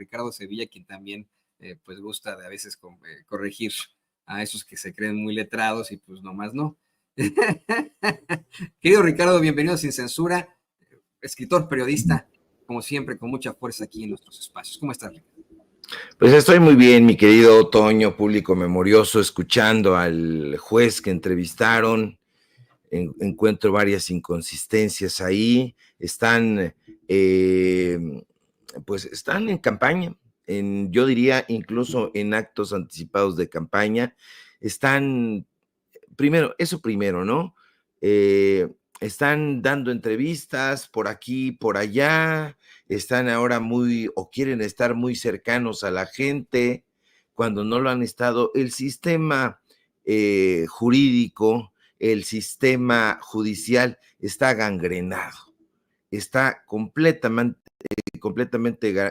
Ricardo Sevilla, quien también pues gusta de a veces corregir a esos que se creen muy letrados y pues nomás no. Querido Ricardo, bienvenido a Sin Censura, escritor, periodista, como siempre, con mucha fuerza aquí en nuestros espacios. ¿Cómo estás, Ricardo? Pues estoy muy bien, mi querido Toño, público memorioso, escuchando al juez que entrevistaron. Encuentro varias inconsistencias ahí. Están en campaña, yo diría incluso en actos anticipados de campaña. Están, primero, ¿no? Están dando entrevistas por aquí, por allá, están ahora o quieren estar muy cercanos a la gente, cuando no lo han estado. El sistema jurídico, el sistema judicial está gangrenado, está completamente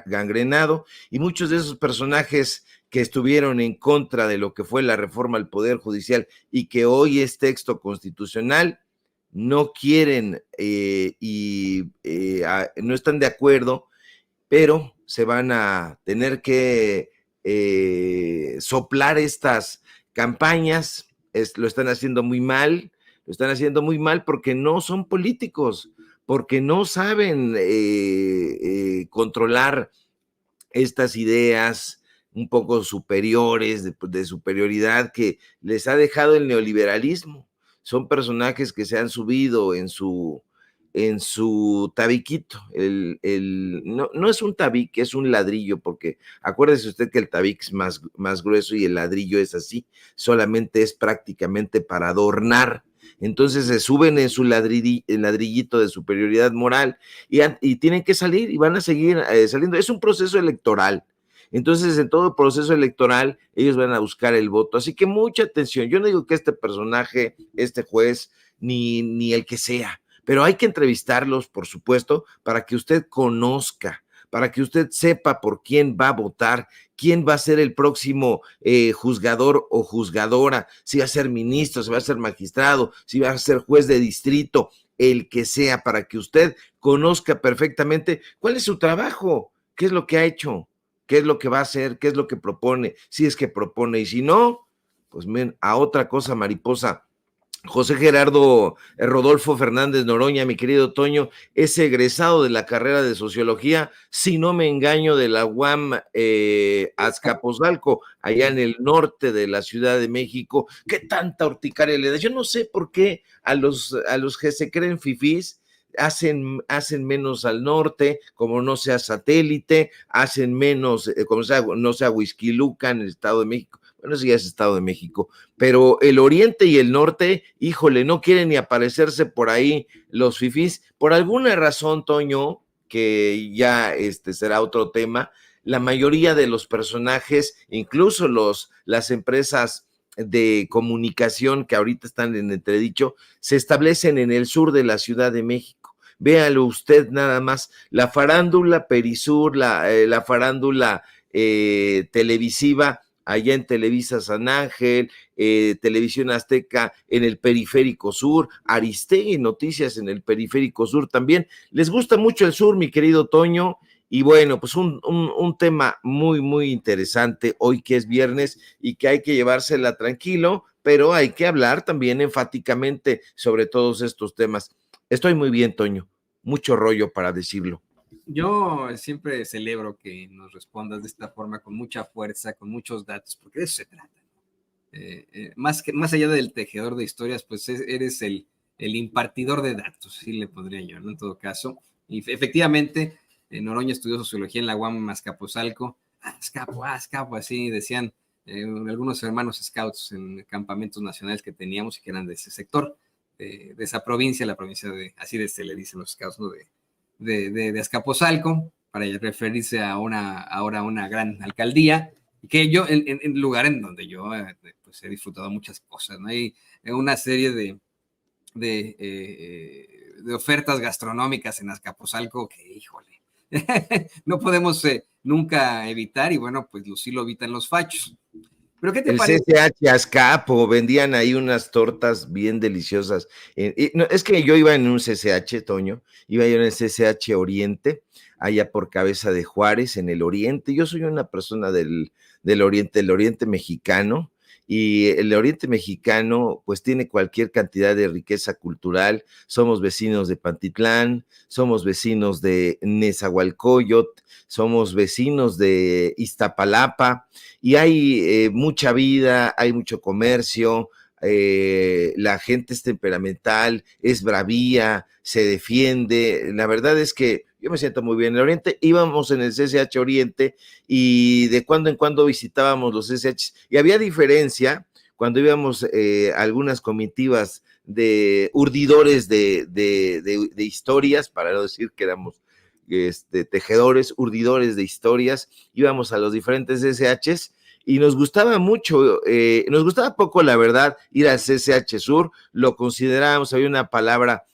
gangrenado, y muchos de esos personajes que estuvieron en contra de lo que fue la reforma al Poder Judicial y que hoy es texto constitucional, no quieren no están de acuerdo, pero se van a tener que soplar estas campañas. Lo están haciendo muy mal, porque no son políticos, porque no saben controlar estas ideas un poco superiores, de superioridad que les ha dejado el neoliberalismo. Son personajes que se han subido en su tabiquito. No es un tabique, es un ladrillo, porque acuérdese usted que el tabique es más grueso y el ladrillo es así, solamente es prácticamente para adornar. Entonces se suben en su ladrillito de superioridad moral y tienen que salir, y van a seguir saliendo. Es un proceso electoral. Entonces, en todo proceso electoral, ellos van a buscar el voto. Así que mucha atención. Yo no digo que este personaje, este juez, ni el que sea, pero hay que entrevistarlos, por supuesto, para que usted conozca, para que usted sepa por quién va a votar, quién va a ser el próximo juzgador o juzgadora, si va a ser ministro, si va a ser magistrado, si va a ser juez de distrito, el que sea, para que usted conozca perfectamente cuál es su trabajo, qué es lo que ha hecho, qué es lo que va a hacer, qué es lo que propone, si es que propone, y si no, pues a otra cosa, mariposa. José Gerardo Rodolfo Fernández Noroña, mi querido Toño, es egresado de la carrera de Sociología, si no me engaño, de la UAM Azcapotzalco, allá en el norte de la Ciudad de México. ¿Qué tanta urticaria le da? Yo no sé por qué a los que se creen fifís hacen menos al norte, como no sea satélite, hacen menos, como no sea Huixquilucan, en el Estado de México. Bueno, eso ya es Estado de México, pero el oriente y el norte, híjole, no quieren ni aparecerse por ahí los fifís. Por alguna razón, Toño, que ya será otro tema, la mayoría de los personajes, incluso las empresas de comunicación que ahorita están en entredicho, se establecen en el sur de la Ciudad de México. Véalo usted nada más, la farándula Perisur, la farándula televisiva, allá en Televisa San Ángel, Televisión Azteca en el Periférico Sur, Aristegui Noticias en el Periférico Sur también. Les gusta mucho el sur, mi querido Toño, y bueno, pues un tema muy, muy interesante hoy, que es viernes y que hay que llevársela tranquilo, pero hay que hablar también enfáticamente sobre todos estos temas. Estoy muy bien, Toño, mucho rollo para decirlo. Yo siempre celebro que nos respondas de esta forma, con mucha fuerza, con muchos datos, porque de eso se trata. Más allá del tejedor de historias, pues eres el impartidor de datos, sí le podría yo, ¿no? En todo caso. Y efectivamente, Noroña estudió sociología en la UAM Azcapotzalco. Azcapo, así decían algunos hermanos scouts en campamentos nacionales que teníamos y que eran de ese sector, de esa provincia, la provincia así se le dicen los scouts, ¿no? De Azcapotzalco, para referirse a ahora una gran alcaldía, que yo, en el lugar en donde yo pues he disfrutado muchas cosas, ¿no? Hay una serie de ofertas gastronómicas en Azcapotzalco que, híjole, no podemos nunca evitar, y bueno, pues sí lo evitan los fachos. ¿Pero qué te parece? CCH Azcapo, vendían ahí unas tortas bien deliciosas. No, es que yo iba en un CCH, Toño, iba yo en el CCH Oriente. allá por Cabeza de Juárez, en el oriente. Yo soy una persona del oriente mexicano, y el oriente mexicano pues tiene cualquier cantidad de riqueza cultural. Somos vecinos de Pantitlán, somos vecinos de Nezahualcóyotl, somos vecinos de Iztapalapa, y hay mucha vida, hay mucho comercio, la gente es temperamental, es bravía, se defiende. La verdad es que yo me siento muy bien en el Oriente. Íbamos en el CCH Oriente y de cuando en cuando visitábamos los CCH, y había diferencia cuando íbamos algunas comitivas de urdidores de historias, para no decir que éramos tejedores, urdidores de historias. Íbamos a los diferentes CCHs y nos gustaba mucho, nos gustaba poco, la verdad, ir al CCH Sur. Lo considerábamos, había una palabra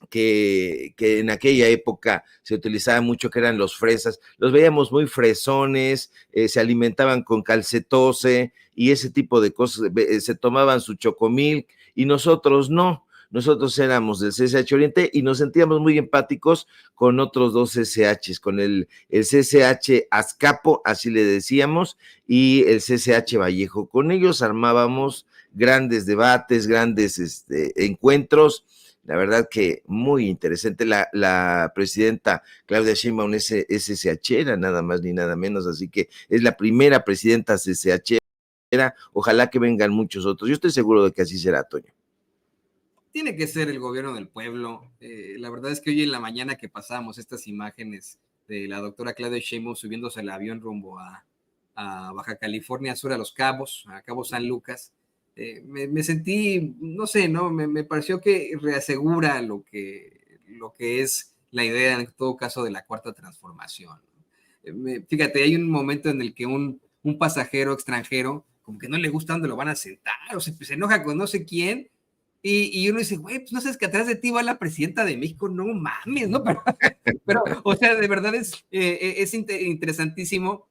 que en aquella época se utilizaba mucho, que eran los fresas. Los veíamos muy fresones, se alimentaban con calcetose y ese tipo de cosas, se tomaban su chocomilk, y nosotros no. Nosotros éramos del CCH Oriente y nos sentíamos muy empáticos con otros dos CCHs, con el CCH Azcapo, así le decíamos, y el CCH Vallejo. Con ellos armábamos grandes debates, grandes encuentros. La verdad que muy interesante. La presidenta Claudia Sheinbaum es SSHera, nada más ni nada menos, así que es la primera presidenta SSHera. Ojalá que vengan muchos otros. Yo estoy seguro de que así será, Toño. Tiene que ser el gobierno del pueblo. La verdad es que hoy en la mañana que pasamos estas imágenes de la doctora Claudia Sheinbaum subiéndose al avión rumbo a Baja California Sur, a Los Cabos, a Cabo San Lucas, me sentí, no sé, ¿no? Me pareció que reasegura lo que es la idea, en todo caso, de la cuarta transformación. Fíjate, hay un momento en el que un pasajero extranjero, como que no le gusta dónde lo van a sentar, o se enoja con no sé quién, y uno dice, güey, pues no sabes que atrás de ti va la presidenta de México, no mames, ¿no? Pero o sea, de verdad es interesantísimo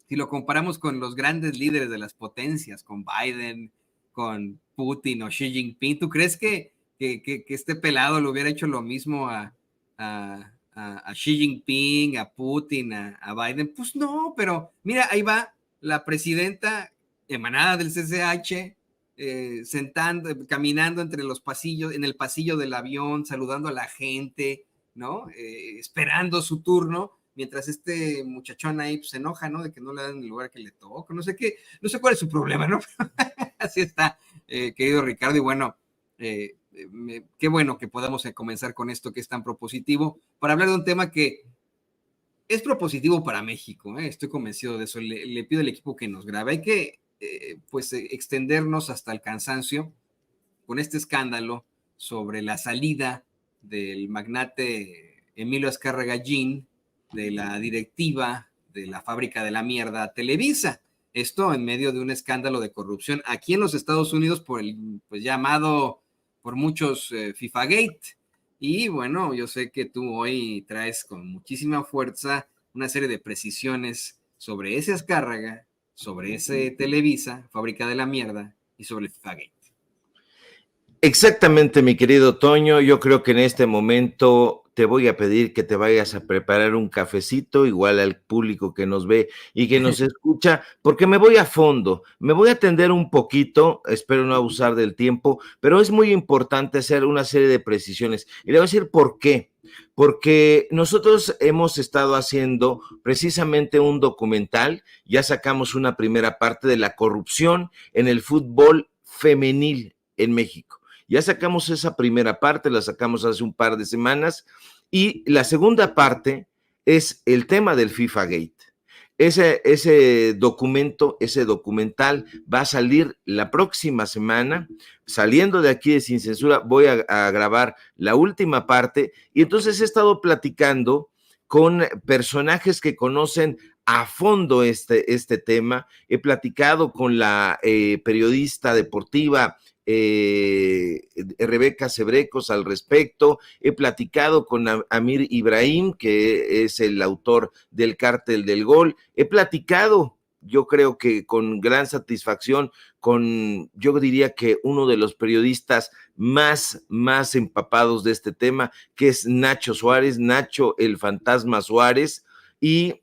si lo comparamos con los grandes líderes de las potencias, con Biden, con Putin o Xi Jinping. ¿Tú crees que este pelado le hubiera hecho lo mismo a Xi Jinping, a Putin, a Biden? Pues no, pero mira, ahí va la presidenta emanada del CCH, caminando entre los pasillos, en el pasillo del avión, saludando a la gente, ¿no? Esperando su turno, mientras este muchachón ahí pues, se enoja, ¿no? De que no le dan el lugar que le toca, no sé qué, no sé cuál es su problema, ¿no? Así está, querido Ricardo, y bueno, qué bueno que podamos comenzar con esto que es tan propositivo, para hablar de un tema que es propositivo para México, estoy convencido de eso. Le pido al equipo que nos grabe. Hay que extendernos hasta el cansancio con este escándalo sobre la salida del magnate Emilio Azcárraga Gin de la directiva de la fábrica de la mierda Televisa. Esto en medio de un escándalo de corrupción aquí en los Estados Unidos por el pues, llamado por muchos FIFA Gate. Y bueno, yo sé que tú hoy traes con muchísima fuerza una serie de precisiones sobre ese Azcárraga, sobre ese Televisa, fábrica de la mierda, y sobre el FIFA Gate. Exactamente, mi querido Toño. Yo creo que en este momento te voy a pedir que te vayas a preparar un cafecito, igual al público que nos ve y que nos escucha, porque me voy a fondo, me voy a atender un poquito, espero no abusar del tiempo, pero es muy importante hacer una serie de precisiones. Y le voy a decir por qué. Porque nosotros hemos estado haciendo precisamente un documental, ya sacamos una primera parte de la corrupción en el fútbol femenil en México. Ya sacamos esa primera parte, la sacamos hace un par de semanas, y la segunda parte es el tema del FIFA Gate. Ese documento, ese documental va a salir la próxima semana. Saliendo de aquí de Sin Censura, voy a grabar la última parte, y entonces he estado platicando con personajes que conocen a fondo este tema. He platicado con la periodista deportiva Rebeca Sebrecos al respecto. He platicado con Amir Ibrahim, que es el autor del Cártel del Gol. He platicado, yo creo que con gran satisfacción, con, yo diría que uno de los periodistas más empapados de este tema, que es Nacho Suárez, Nacho el Fantasma Suárez, y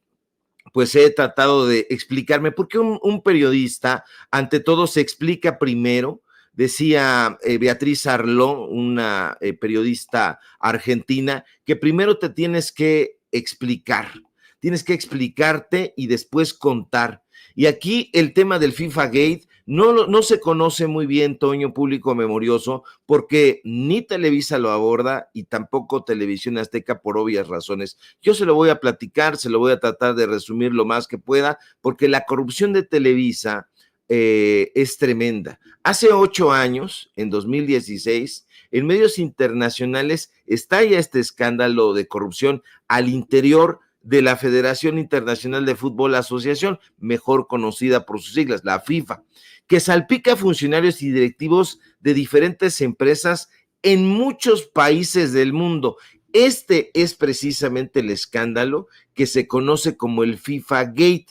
pues he tratado de explicarme por qué un periodista, ante todo, se explica primero. Decía Beatriz Arló, una periodista argentina, que primero te tienes que explicar, tienes que explicarte y después contar. Y aquí el tema del FIFA Gate no se conoce muy bien, Toño, público memorioso, porque ni Televisa lo aborda y tampoco Televisión Azteca, por obvias razones. Yo se lo voy a platicar, se lo voy a tratar de resumir lo más que pueda, porque la corrupción de Televisa es tremenda. Hace 8 años, en 2016, en medios internacionales estalla este escándalo de corrupción al interior de la Federación Internacional de Fútbol Asociación, mejor conocida por sus siglas, la FIFA, que salpica a funcionarios y directivos de diferentes empresas en muchos países del mundo. Este es precisamente el escándalo que se conoce como el FIFA Gate.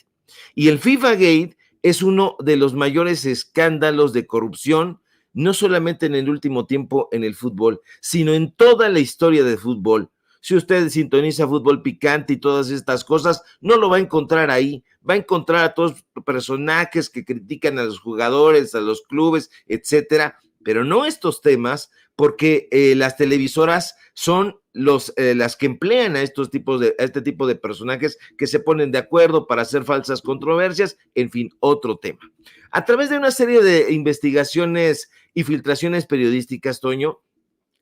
Y el FIFA Gate es uno de los mayores escándalos de corrupción, no solamente en el último tiempo en el fútbol, sino en toda la historia del fútbol. Si usted sintoniza Fútbol Picante y todas estas cosas, no lo va a encontrar ahí. Va a encontrar a todos los personajes que critican a los jugadores, a los clubes, etcétera, pero no estos temas, porque las televisoras son las que emplean a este tipo de personajes que se ponen de acuerdo para hacer falsas controversias, en fin, otro tema. A través de una serie de investigaciones y filtraciones periodísticas, Toño,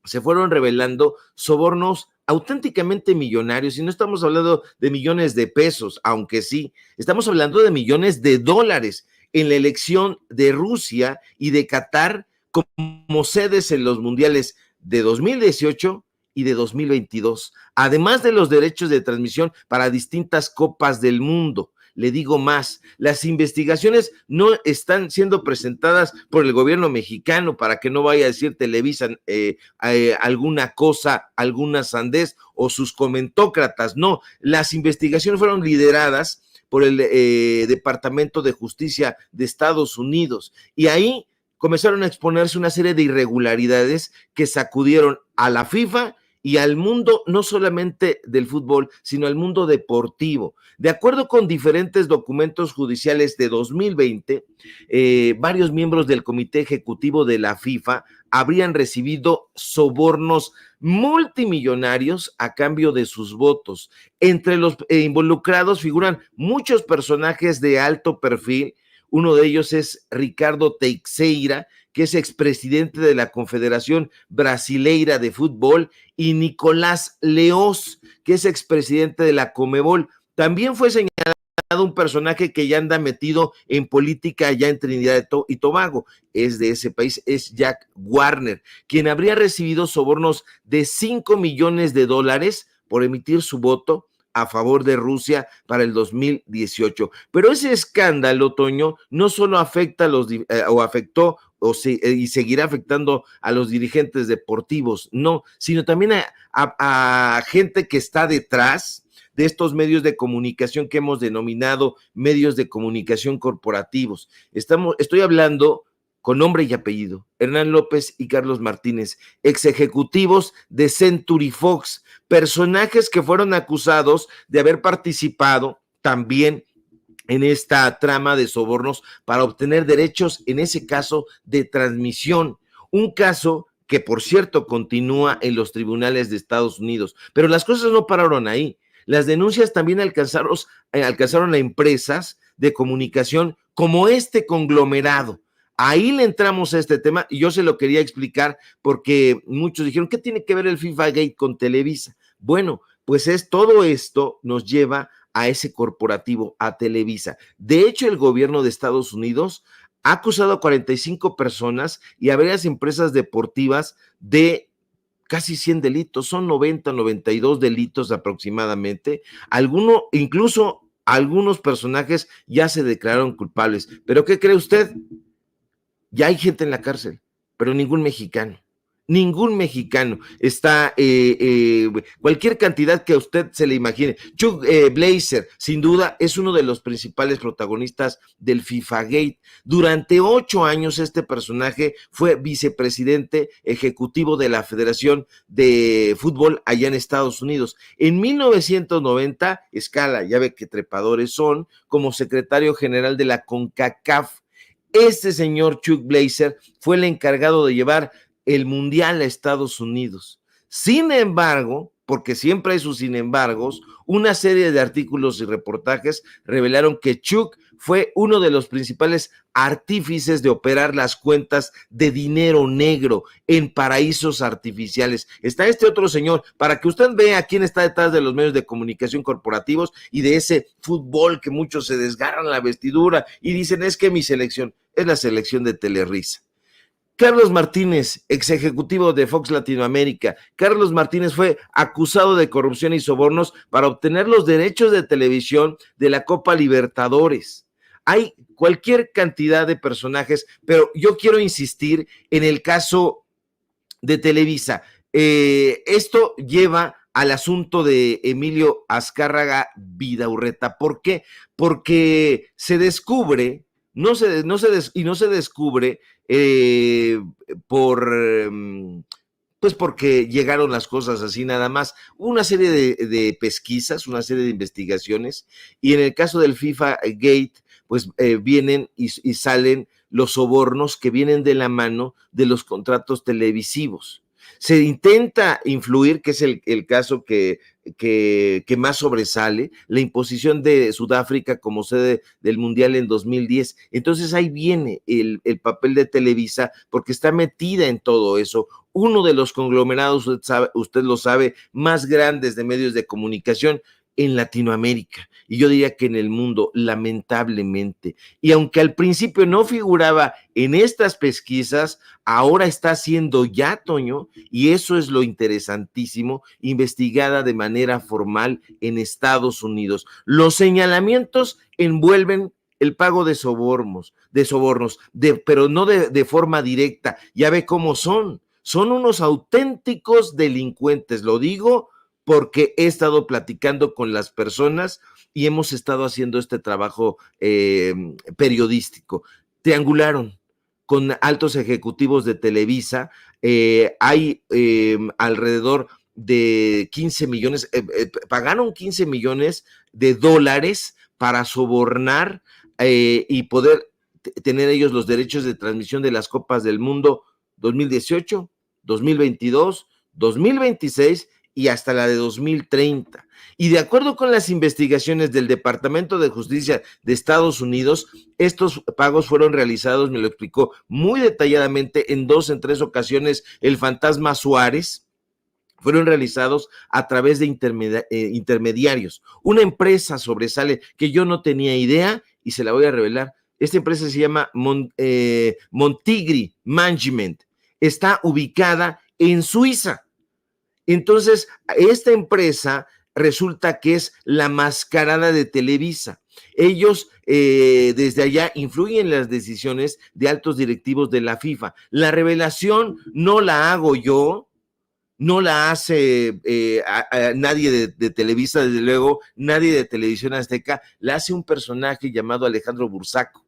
se fueron revelando sobornos auténticamente millonarios, y no estamos hablando de millones de pesos, aunque sí, estamos hablando de millones de dólares en la elección de Rusia y de Qatar como sedes en los mundiales de 2018 y de 2022, además de los derechos de transmisión para distintas copas del mundo. Le digo más, las investigaciones no están siendo presentadas por el gobierno mexicano para que no vaya a decir Televisa alguna cosa, alguna sandez o sus comentócratas. No, las investigaciones fueron lideradas por el Departamento de Justicia de Estados Unidos, y ahí comenzaron a exponerse una serie de irregularidades que sacudieron a la FIFA y al mundo no solamente del fútbol, sino al mundo deportivo. De acuerdo con diferentes documentos judiciales de 2020, varios miembros del comité ejecutivo de la FIFA habrían recibido sobornos multimillonarios a cambio de sus votos. Entre los involucrados figuran muchos personajes de alto perfil. Uno de ellos es Ricardo Teixeira, que es expresidente de la Confederación Brasileira de Fútbol, y Nicolás Leoz, que es expresidente de la Conmebol. También fue señalado un personaje que ya anda metido en política allá en Trinidad y Tobago, es de ese país, es Jack Warner, quien habría recibido sobornos de $5 millones por emitir su voto a favor de Rusia para el 2018. Pero ese escándalo, Toño, no solo afecta a los, afectó y seguirá afectando a los dirigentes deportivos, no, sino también a gente que está detrás de estos medios de comunicación que hemos denominado medios de comunicación corporativos. Estoy hablando con nombre y apellido, Hernán López y Carlos Martínez, ex ejecutivos de Century Fox, personajes que fueron acusados de haber participado también en esta trama de sobornos para obtener derechos, en ese caso, de transmisión. Un caso que, por cierto, continúa en los tribunales de Estados Unidos. Pero las cosas no pararon ahí. Las denuncias también alcanzaron a empresas de comunicación como este conglomerado. Ahí le entramos a este tema y yo se lo quería explicar porque muchos dijeron, ¿qué tiene que ver el FIFA Gate con Televisa? Bueno, pues todo esto nos lleva a ese corporativo, a Televisa. De hecho, el gobierno de Estados Unidos ha acusado a 45 personas y a varias empresas deportivas de casi 100 delitos, son 92 delitos aproximadamente. Incluso algunos personajes ya se declararon culpables. ¿Pero qué cree usted? Ya hay gente en la cárcel, pero ningún mexicano. Ningún mexicano. Está cualquier cantidad que a usted se le imagine. Chuck Blazer, sin duda, es uno de los principales protagonistas del FIFA Gate. Durante 8 años este personaje fue vicepresidente ejecutivo de la Federación de Fútbol allá en Estados Unidos. En 1990, escala, ya ve qué trepadores son, como secretario general de la CONCACAF. Este señor Chuck Blazer fue el encargado de llevar el mundial a Estados Unidos. Sin embargo, porque siempre hay sus sin embargos, una serie de artículos y reportajes revelaron que Chuck fue uno de los principales artífices de operar las cuentas de dinero negro en paraísos artificiales. Está este otro señor, para que usted vea quién está detrás de los medios de comunicación corporativos y de ese fútbol que muchos se desgarran la vestidura y dicen, es que mi selección es la selección de Telerisa. Carlos Martínez, ex ejecutivo de Fox Latinoamérica. Carlos Martínez fue acusado de corrupción y sobornos para obtener los derechos de televisión de la Copa Libertadores. Hay cualquier cantidad de personajes, pero yo quiero insistir en el caso de Televisa. Esto lleva al asunto de Emilio Azcárraga Vidaurreta. ¿Por qué? Porque se descubre, no se descubre pues porque llegaron las cosas así nada más, una serie de pesquisas, una serie de investigaciones, y en el caso del FIFA Gate, pues vienen y salen los sobornos que vienen de la mano de los contratos televisivos. Se intenta influir, que es el caso que más sobresale, la imposición de Sudáfrica como sede del Mundial en 2010. Entonces ahí viene el papel de Televisa, porque está metida en todo eso. Uno de los conglomerados, usted lo sabe, más grandes de medios de comunicación en Latinoamérica, y yo diría que en el mundo, lamentablemente. Y aunque al principio no figuraba en estas pesquisas, ahora está siendo ya, Toño, y eso es lo interesantísimo, investigada de manera formal en Estados Unidos. Los señalamientos envuelven el pago de sobornos, pero no de forma directa. Ya ve cómo son unos auténticos delincuentes, lo digo porque he estado platicando con las personas y hemos estado haciendo este trabajo periodístico. Triangularon con altos ejecutivos de Televisa, hay alrededor de 15 millones, pagaron 15 millones de dólares para sobornar y poder tener ellos los derechos de transmisión de las Copas del Mundo 2018, 2022, 2026 y hasta la de 2030. Y de acuerdo con las investigaciones del Departamento de Justicia de Estados Unidos, estos pagos fueron realizados, me lo explicó muy detalladamente, en 3 ocasiones el fantasma Suárez, fueron realizados a través de intermediarios. Una empresa sobresale que yo no tenía idea y se la voy a revelar. Esta empresa se llama Montigri Management. Está ubicada en Suiza. Entonces, esta empresa resulta que es la mascarada de Televisa. Ellos desde allá influyen en las decisiones de altos directivos de la FIFA. La revelación no la hago yo, no la hace nadie de Televisa, desde luego, nadie de Televisión Azteca, la hace un personaje llamado Alejandro Bursaco.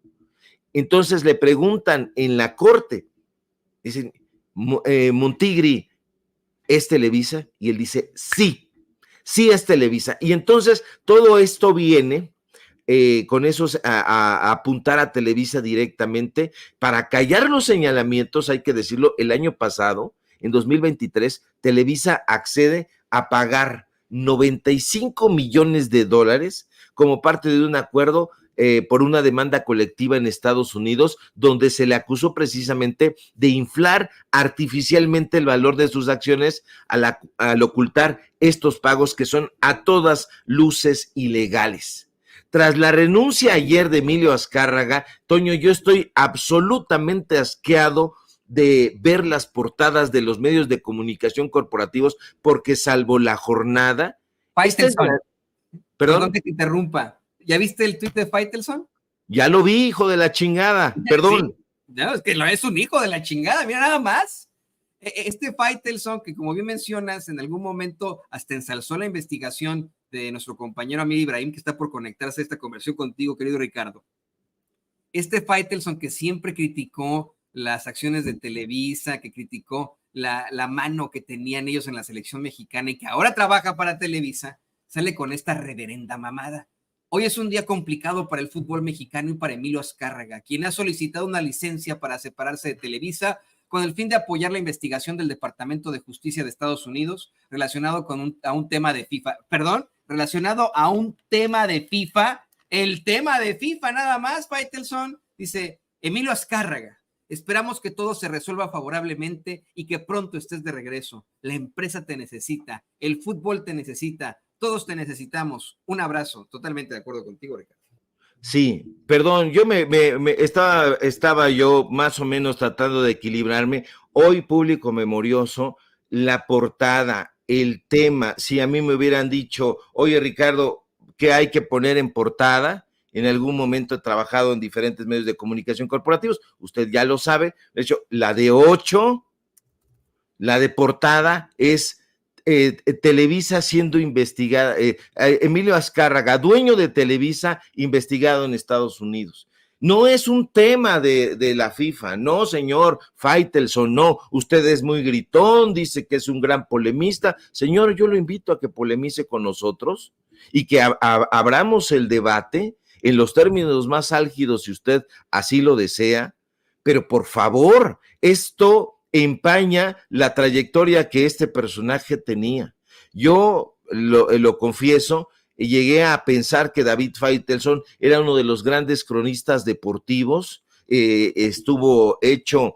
Entonces le preguntan en la corte, dicen, Montigri, ¿es Televisa? Y él dice, sí es Televisa. Y entonces todo esto viene con esos a apuntar a Televisa directamente para callar los señalamientos. Hay que decirlo, el año pasado, en 2023, Televisa accede a pagar 95 millones de dólares como parte de un acuerdo por una demanda colectiva en Estados Unidos, donde se le acusó precisamente de inflar artificialmente el valor de sus acciones al ocultar estos pagos que son a todas luces ilegales. Tras la renuncia ayer de Emilio Azcárraga, Toño, yo estoy absolutamente asqueado de ver las portadas de los medios de comunicación corporativos, porque salvo la jornada... Perdón que te interrumpa. ¿Ya viste el tuit de Faitelson? Ya lo vi, hijo de la chingada, perdón. Sí. No, es que es un hijo de la chingada, mira nada más. Este Faitelson, que como bien mencionas, en algún momento hasta ensalzó la investigación de nuestro compañero Amir Ibrahim, que está por conectarse a esta conversación contigo, querido Ricardo. Este Faitelson que siempre criticó las acciones de Televisa, que criticó la mano que tenían ellos en la selección mexicana y que ahora trabaja para Televisa, sale con esta reverenda mamada. Hoy es un día complicado para el fútbol mexicano y para Emilio Azcárraga, quien ha solicitado una licencia para separarse de Televisa con el fin de apoyar la investigación del Departamento de Justicia de Estados Unidos relacionado a un tema de FIFA. Perdón, relacionado a un tema de FIFA. El tema de FIFA nada más, Faitelson, dice Emilio Azcárraga. Esperamos que todo se resuelva favorablemente y que pronto estés de regreso. La empresa te necesita, el fútbol te necesita, todos te necesitamos. Un abrazo. Totalmente de acuerdo contigo, Ricardo. Sí, perdón, yo estaba yo más o menos tratando de equilibrarme. Hoy, público memorioso, la portada, el tema, si a mí me hubieran dicho, oye Ricardo, ¿qué hay que poner en portada? En algún momento he trabajado en diferentes medios de comunicación corporativos, usted ya lo sabe. De hecho, la de 8, la de portada es Televisa siendo investigada, Emilio Azcárraga, dueño de Televisa, investigado en Estados Unidos. No es un tema de la FIFA, no, señor Faitelson, no, usted es muy gritón, dice que es un gran polemista. Señor, yo lo invito a que polemice con nosotros y que abramos el debate en los términos más álgidos, si usted así lo desea, pero por favor, esto empaña la trayectoria que este personaje tenía. Yo lo confieso, llegué a pensar que David Faitelson era uno de los grandes cronistas deportivos, estuvo hecho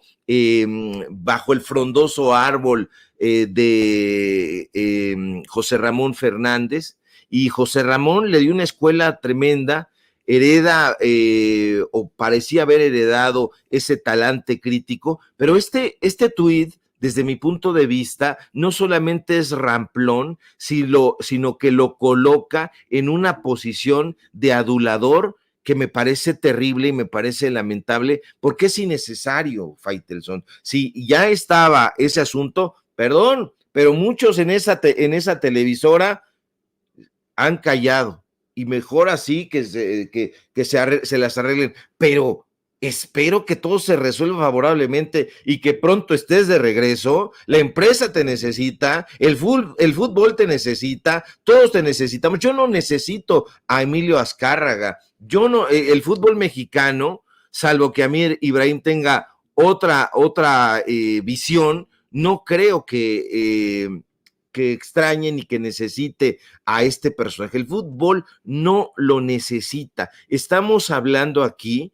bajo el frondoso árbol de José Ramón Fernández, y José Ramón le dio una escuela tremenda, hereda o parecía haber heredado ese talante crítico, pero este tuit, desde mi punto de vista, no solamente es ramplón, sino que lo coloca en una posición de adulador que me parece terrible y me parece lamentable, porque es innecesario, Faitelson. Si ya estaba ese asunto, perdón, pero muchos en esa televisora han callado, y mejor así que se las arreglen, pero espero que todo se resuelva favorablemente y que pronto estés de regreso. La empresa te necesita, el fútbol te necesita, todos te necesitamos. Yo no necesito a Emilio Azcárraga, yo no, el fútbol mexicano, salvo que Amir Ibrahim tenga otra visión, no creo que extrañe ni que necesite a este personaje. El fútbol no lo necesita. Estamos hablando aquí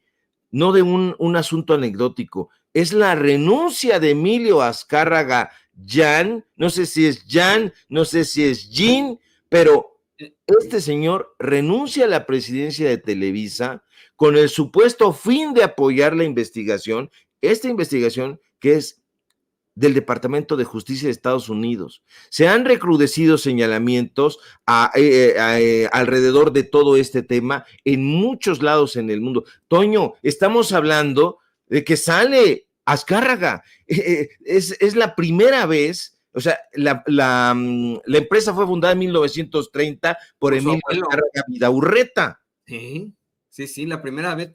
no de un asunto anecdótico, es la renuncia de Emilio Azcárraga Jan, no sé si es Jan, no sé si es Jean, pero este señor renuncia a la presidencia de Televisa con el supuesto fin de apoyar la investigación, esta investigación que es del Departamento de Justicia de Estados Unidos. Se han recrudecido señalamientos alrededor de todo este tema en muchos lados en el mundo. Toño, estamos hablando de que sale Azcárraga. Es la primera vez, o sea, la empresa fue fundada en 1930 por Emilio Azcárraga Vidaurreta. Sí. Sí, la primera vez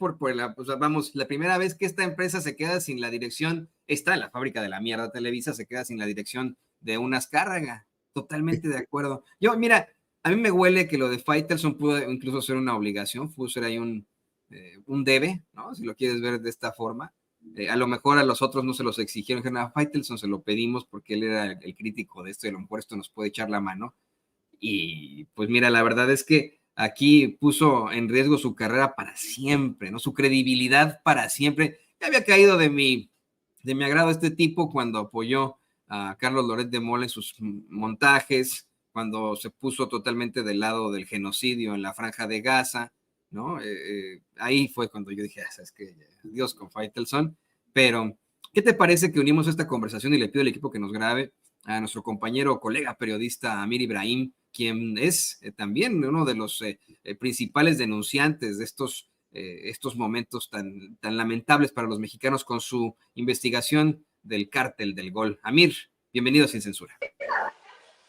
la primera vez que esta empresa se queda sin la dirección, está en la fábrica de la mierda Televisa, se queda sin la dirección de una Azcárraga. Totalmente de acuerdo. Yo, mira, a mí me huele que lo de Faitelson pudo incluso ser una obligación, pudo ser ahí un debe, ¿no? Si lo quieres ver de esta forma. A lo mejor a los otros no se los exigieron, a Faitelson se lo pedimos porque él era el crítico de esto y a lo mejor esto nos puede echar la mano. Y pues mira, la verdad es que aquí puso en riesgo su carrera para siempre, ¿no? Su credibilidad para siempre. Ya había caído de mi agrado este tipo cuando apoyó a Carlos Loret de Mola en sus montajes, cuando se puso totalmente del lado del genocidio en la Franja de Gaza, ¿no? Ahí fue cuando yo dije, ¿sabes qué? Dios con Faitelson. Pero, ¿qué te parece que unimos esta conversación y le pido al equipo que nos grabe a nuestro compañero, colega periodista Amir Ibrahim, quien es también uno de los principales denunciantes de estos momentos tan lamentables para los mexicanos con su investigación del Cártel del Gol. Amir, bienvenido Sin Censura.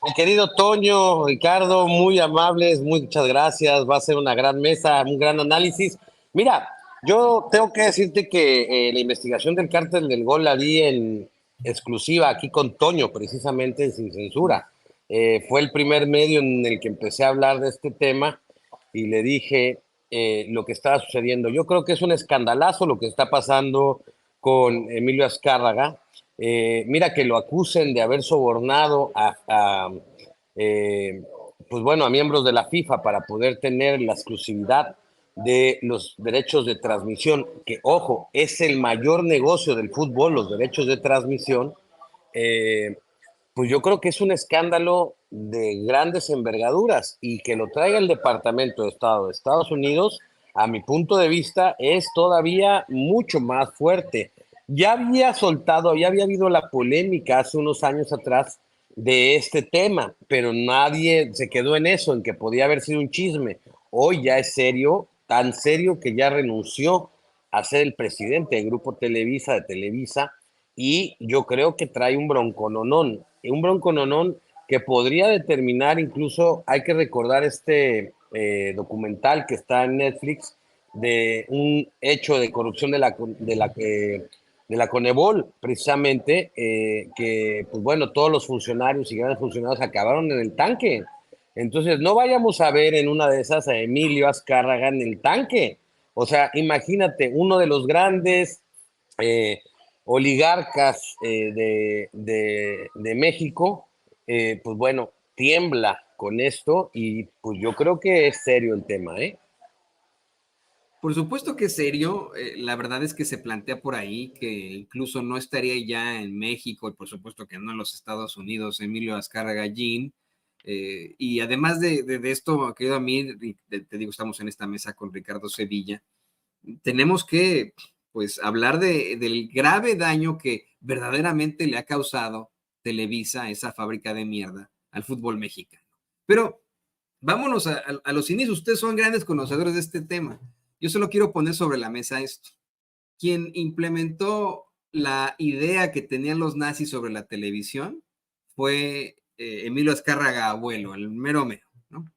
Mi querido Toño, Ricardo, muy amables, muchas gracias. Va a ser una gran mesa, un gran análisis. Mira, yo tengo que decirte que la investigación del Cártel del Gol la vi en exclusiva aquí con Toño, precisamente Sin Censura. Fue el primer medio en el que empecé a hablar de este tema y le dije lo que estaba sucediendo. Yo creo que es un escandalazo lo que está pasando con Emilio Azcárraga. Mira que lo acusen de haber sobornado eh, pues bueno, a miembros de la FIFA para poder tener la exclusividad de los derechos de transmisión, que ojo, es el mayor negocio del fútbol, los derechos de transmisión. eh, pues yo creo que es un escándalo de grandes envergaduras y que lo traiga el Departamento de Estado de Estados Unidos, a mi punto de vista, es todavía mucho más fuerte. Ya había habido la polémica hace unos años atrás de este tema, pero nadie se quedó en eso, en que podía haber sido un chisme. Hoy ya es serio, tan serio que ya renunció a ser el presidente del Grupo Televisa, de Televisa, y yo creo que trae un broncononón que podría determinar, incluso hay que recordar este documental que está en Netflix de un hecho de corrupción de la Conebol, precisamente, que pues bueno, todos los funcionarios y grandes funcionarios acabaron en el tanque. Entonces, no vayamos a ver en una de esas a Emilio Azcárraga en el tanque. O sea, imagínate, uno de los grandes eh, oligarcas de México, pues bueno, tiembla con esto y pues yo creo que es serio el tema, ¿eh? Por supuesto que es serio, la verdad es que se plantea por ahí que incluso no estaría ya en México y por supuesto que no en los Estados Unidos Emilio Azcárraga Gallín. Y además de esto, querido Amir, te digo, estamos en esta mesa con Ricardo Sevilla, tenemos que pues hablar del grave daño que verdaderamente le ha causado Televisa, esa fábrica de mierda, al fútbol mexicano. Pero vámonos a los inicios, ustedes son grandes conocedores de este tema. Yo solo quiero poner sobre la mesa esto. Quien implementó la idea que tenían los nazis sobre la televisión fue Emilio Azcárraga Abuelo, el mero mero, ¿no?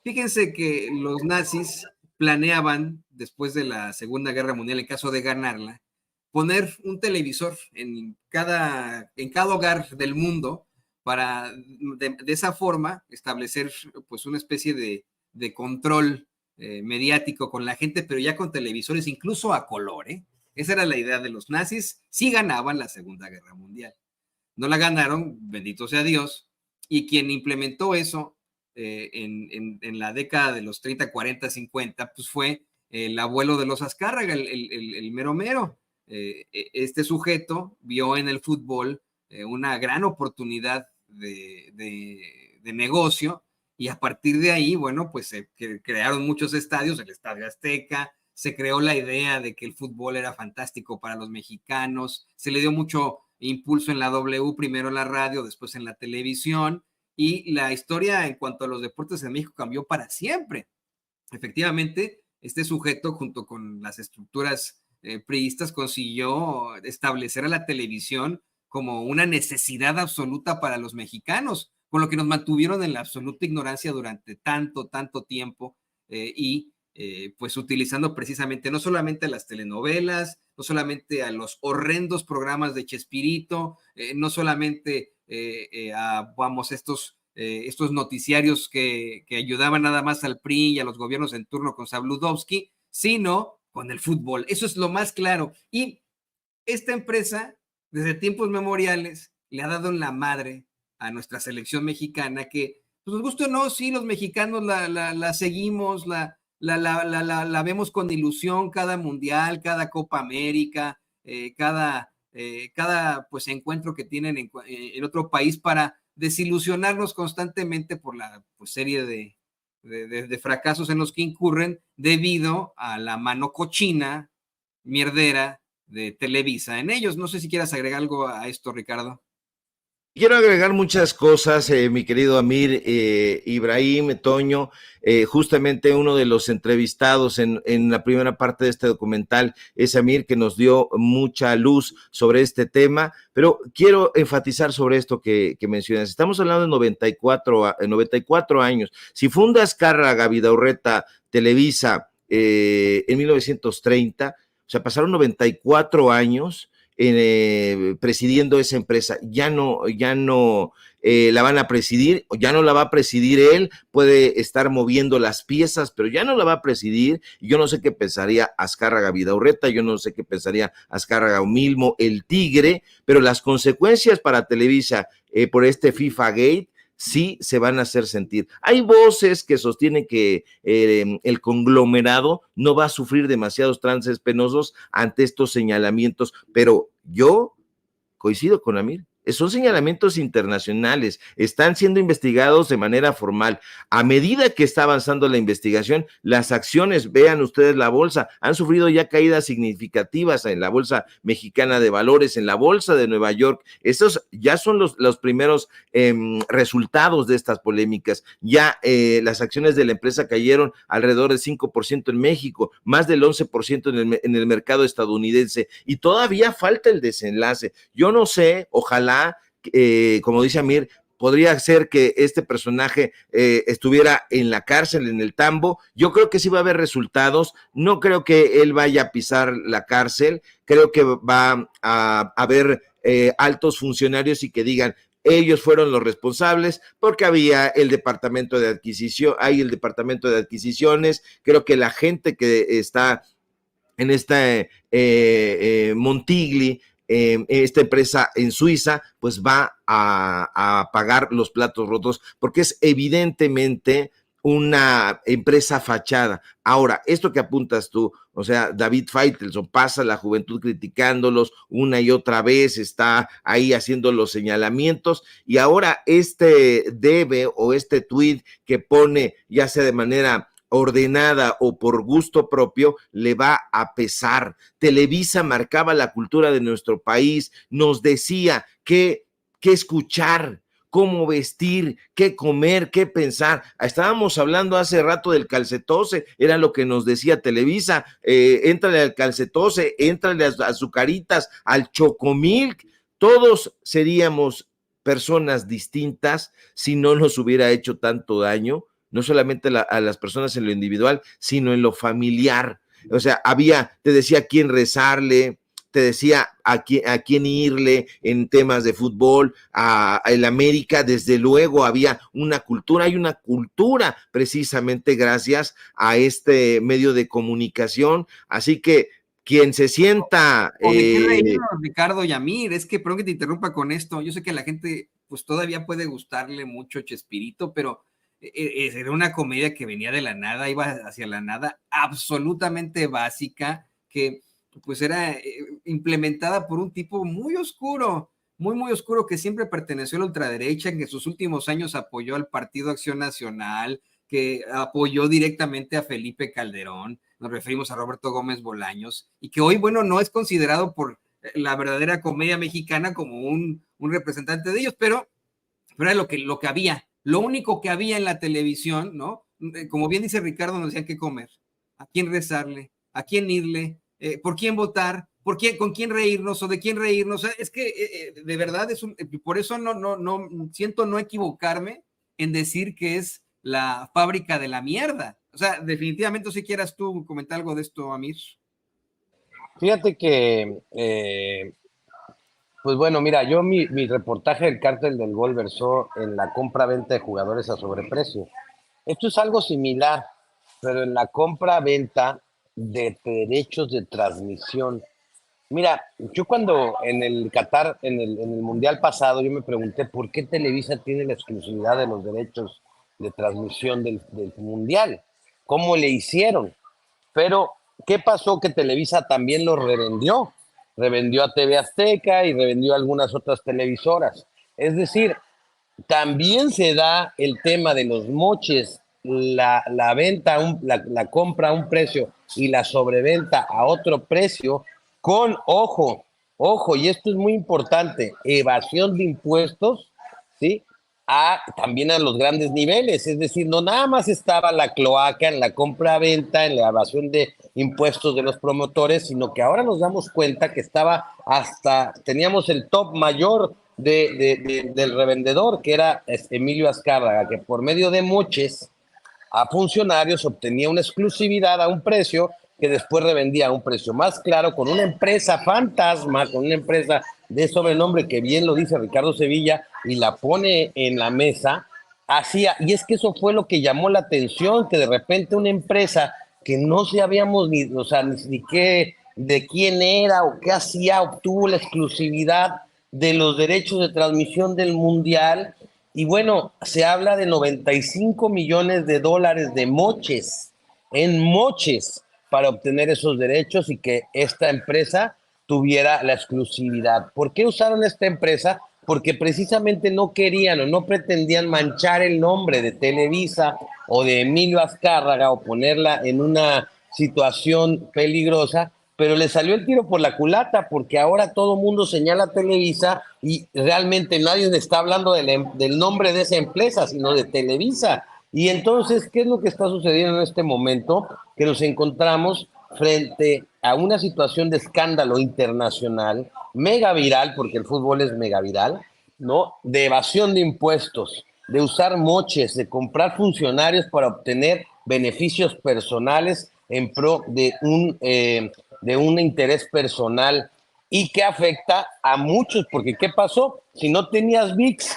Fíjense que los nazis planeaban, después de la Segunda Guerra Mundial, en caso de ganarla, poner un televisor en cada hogar del mundo para de esa forma establecer pues una especie de control mediático con la gente, pero ya con televisores incluso a color, ¿eh? Esa era la idea de los nazis, si ganaban la Segunda Guerra Mundial. No la ganaron, bendito sea Dios, y quien implementó eso en la década de los 30, 40, 50, pues fue el abuelo de los Azcárraga, el mero mero. Este sujeto vio en el fútbol una gran oportunidad de negocio y a partir de ahí, bueno, pues se crearon muchos estadios, el Estadio Azteca, se creó la idea de que el fútbol era fantástico para los mexicanos, se le dio mucho impulso en la W, primero en la radio, después en la televisión, y la historia en cuanto a los deportes en México cambió para siempre. Efectivamente, este sujeto, junto con las estructuras priistas, consiguió establecer a la televisión como una necesidad absoluta para los mexicanos, con lo que nos mantuvieron en la absoluta ignorancia durante tanto, tanto tiempo y pues utilizando precisamente no solamente las telenovelas, no solamente a los horrendos programas de Chespirito, no solamente vamos, estos noticiarios que ayudaban nada más al PRI y a los gobiernos en turno con Sabludovsky, sino con el fútbol. Eso es lo más claro. Y esta empresa, desde tiempos memoriales, le ha dado en la madre a nuestra selección mexicana que, pues nos gusta o no, sí, los mexicanos la seguimos, la vemos con ilusión cada mundial, cada Copa América, cada pues encuentro que tienen en otro país para desilusionarnos constantemente por la pues, serie de fracasos en los que incurren debido a la mano cochina, mierdera de Televisa en ellos. No sé si quieras agregar algo a esto, Ricardo. Quiero agregar muchas cosas, mi querido Amir, Ibrahim, Toño. Justamente uno de los entrevistados en la primera parte de este documental es Amir, que nos dio mucha luz sobre este tema, pero quiero enfatizar sobre esto que mencionas. Estamos hablando de 94 años. Si funda Azcárraga Vidaurreta Televisa en 1930, o sea, pasaron 94 años presidiendo esa empresa. Ya no la van a presidir, ya no la va a presidir él, puede estar moviendo las piezas, pero ya no la va a presidir. Yo no sé qué pensaría Azcárraga Vidaurreta, yo no sé qué pensaría Azcárraga Milmo, el Tigre, pero las consecuencias para Televisa por este FIFA Gate sí se van a hacer sentir. Hay voces que sostienen que el conglomerado no va a sufrir demasiados trances penosos ante estos señalamientos, pero yo coincido con Amir. Son señalamientos internacionales, están siendo investigados de manera formal. A medida que está avanzando la investigación, las acciones, vean ustedes la bolsa, han sufrido ya caídas significativas en la Bolsa Mexicana de Valores, en la Bolsa de Nueva York. Esos ya son los primeros resultados de estas polémicas. Ya las acciones de la empresa cayeron alrededor del 5% en México, más del 11% en el mercado estadounidense, y todavía falta el desenlace. Yo no sé, ojalá, como dice Amir, podría ser que este personaje estuviera en la cárcel, en el tambo. Yo creo que sí va a haber resultados. No creo que él vaya a pisar la cárcel. Creo que va a haber altos funcionarios y que digan, ellos fueron los responsables, porque había el departamento de adquisición, hay el departamento de adquisiciones. Creo que la gente que está en esta Montigli, esta empresa en Suiza, pues va a pagar los platos rotos, porque es evidentemente una empresa fachada. Ahora, esto que apuntas tú, o sea, David Faitelson pasa la juventud criticándolos una y otra vez, está ahí haciendo los señalamientos, y ahora este debe o este tweet que pone, ya sea de manera ordenada o por gusto propio, le va a pesar. Televisa marcaba la cultura de nuestro país, nos decía qué escuchar, cómo vestir, qué comer, qué pensar. Estábamos hablando hace rato del calcetose, era lo que nos decía Televisa, éntrale al calcetose, éntrale a azucaritas, al chocomilk. Todos seríamos personas distintas si no nos hubiera hecho tanto daño, no solamente a las personas en lo individual, sino en lo familiar. O sea, te decía a quién rezarle, te decía a quién irle en temas de fútbol, el América, desde luego había una cultura, hay una cultura precisamente gracias a este medio de comunicación, así que quien se sienta... O de qué reírnos, Ricardo Yamir, es que, perdón que te interrumpa con esto, yo sé que la gente pues todavía puede gustarle mucho Chespirito, pero era una comedia que venía de la nada, iba hacia la nada, absolutamente básica, que pues era implementada por un tipo muy oscuro, muy oscuro, que siempre perteneció a la ultraderecha, que en sus últimos años apoyó al Partido Acción Nacional, que apoyó directamente a Felipe Calderón, nos referimos a Roberto Gómez Bolaños, y que hoy, bueno, no es considerado por la verdadera comedia mexicana como un representante de ellos, pero era lo que había, lo único que había en la televisión, ¿no? Como bien dice Ricardo, nos decían qué comer, a quién rezarle, a quién irle, por quién votar, con quién reírnos o de quién reírnos. O sea, es que de verdad por eso no siento no equivocarme en decir que es la fábrica de la mierda. O sea, definitivamente, si quieras tú comentar algo de esto, Amir. Fíjate que, pues bueno, mira, yo mi reportaje del Cártel del Gol versó en la compra-venta de jugadores a sobreprecio. Esto es algo similar, pero en la compra-venta de derechos de transmisión. Mira, yo cuando en el Qatar, en el Mundial pasado, yo me pregunté por qué Televisa tiene la exclusividad de los derechos de transmisión del Mundial. ¿Cómo le hicieron? Pero, ¿qué pasó? Que Televisa también lo revendió. Revendió a TV Azteca y revendió a algunas otras televisoras. Es decir, también se da el tema de los moches, la venta, la compra a un precio y la sobreventa a otro precio, con, ojo, ojo, y esto es muy importante, evasión de impuestos, ¿sí? También a los grandes niveles, es decir, no nada más estaba la cloaca en la compra-venta, en la evasión de impuestos de los promotores, sino que ahora nos damos cuenta que teníamos el top mayor del revendedor, que era Emilio Azcárraga, que por medio de moches a funcionarios obtenía una exclusividad a un precio que después revendía a un precio más claro con una empresa fantasma, con una empresa de sobrenombre que bien lo dice Ricardo Sevilla y la pone en la mesa, y es que eso fue lo que llamó la atención, que de repente una empresa que no sabíamos ni, o sea, ni qué, de quién era o qué hacía, obtuvo la exclusividad de los derechos de transmisión del Mundial. Y bueno, se habla de 95 millones de dólares de moches, en moches, para obtener esos derechos y que esta empresa tuviera la exclusividad. ¿Por qué usaron esta empresa? Porque precisamente no querían o no pretendían manchar el nombre de Televisa o de Emilio Azcárraga o ponerla en una situación peligrosa, pero le salió el tiro por la culata porque ahora todo mundo señala a Televisa y realmente nadie está hablando del nombre de esa empresa, sino de Televisa. Y entonces, ¿qué es lo que está sucediendo en este momento? Que nos encontramos frente a una situación de escándalo internacional, mega viral, porque el fútbol es mega viral, ¿no? De evasión de impuestos, de usar moches, de comprar funcionarios para obtener beneficios personales en pro de un interés personal y que afecta a muchos, porque ¿qué pasó? Si no tenías VIX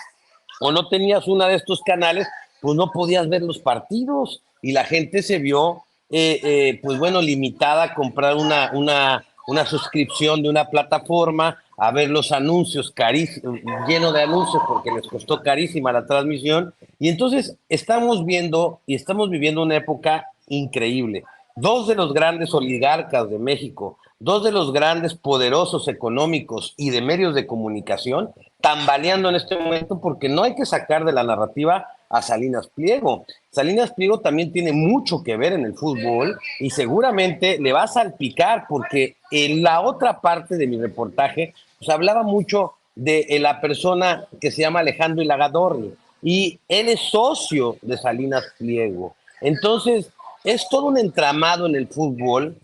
o no tenías una de estos canales, pues no podías ver los partidos y la gente se vio, pues bueno, limitada a comprar una suscripción de una plataforma, a ver los anuncios carísimos, lleno de anuncios porque les costó carísima la transmisión. Y entonces estamos viendo y estamos viviendo una época increíble. Dos de los grandes oligarcas de México, dos de los grandes poderosos económicos y de medios de comunicación tambaleando en este momento porque no hay que sacar de la narrativa a Salinas Pliego. Salinas Pliego también tiene mucho que ver en el fútbol y seguramente le va a salpicar porque en la otra parte de mi reportaje pues hablaba mucho de la persona que se llama Alejandro Ilagadorri y él es socio de Salinas Pliego. Entonces, es todo un entramado en el fútbol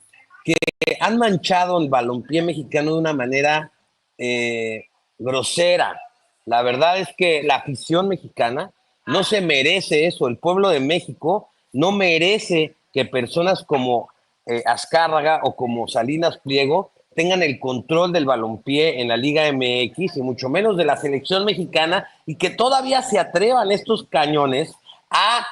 que han manchado el balompié mexicano de una manera grosera. La verdad es que la afición mexicana no se merece eso. El pueblo de México no merece que personas como Azcárraga o como Salinas Pliego tengan el control del balompié en la Liga MX y mucho menos de la selección mexicana y que todavía se atrevan estos cañones a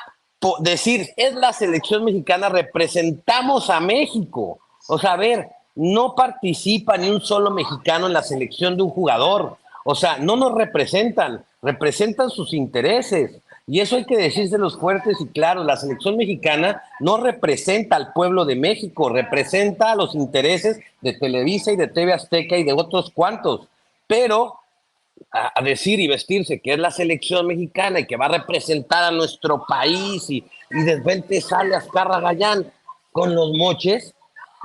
decir, es la selección mexicana, representamos a México. O sea, a ver, no participa ni un solo mexicano en la selección de un jugador. O sea, no nos representan, representan sus intereses. Y eso hay que decírselos fuertes y claros. La selección mexicana no representa al pueblo de México, representa a los intereses de Televisa y de TV Azteca y de otros cuantos. Pero a decir y vestirse que es la selección mexicana y que va a representar a nuestro país y de repente sale Azcárraga Gallán con los moches,